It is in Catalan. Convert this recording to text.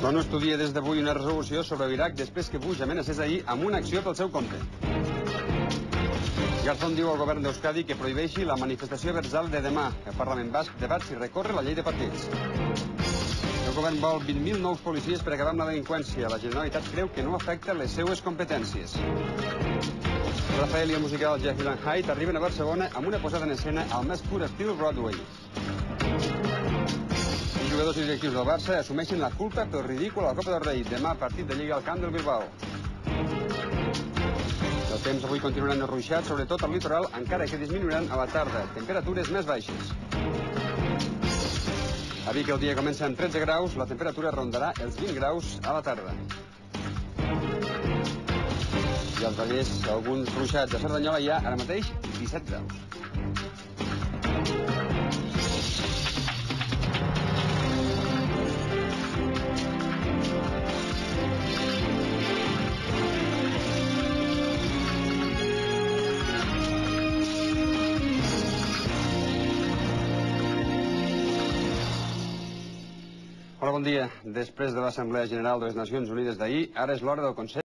l'ONU estudia des d'avui una resolució sobre l'Iraq després que Bush amenacés ahir amb una acció pel seu compte. Garzón diu al govern d'Euskadi que prohibeixi la manifestació versal de demà. El Parlament Basc debat si recorre la llei de partits. El govern vol 20.000 nous policies per acabar amb la delinqüència. La Generalitat creu que no afecta les seues competències. Rafael i el musical Jekyll and Hyde arriben a Barcelona amb una posada en escena al més pur estil Broadway. Els jugadors i directius del Barça assumeixen la culpa pel ridícul a la Copa del Rei. Demà partit de Lliga al camp del Bilbao. El temps avui continuaran ruixats, sobretot al litoral, encara que disminuiran a la tarda. Temperatures més baixes. A Vic el dia comença amb 13 graus, la temperatura rondarà els 20 graus a la tarda. I als Vallès, alguns ruixats. A Cerdanyola hi ha ara mateix 17 graus. Hola, bon dia. Després de l'Assemblea General de les Nacions Unides d'ahir, ara és l'hora del Consell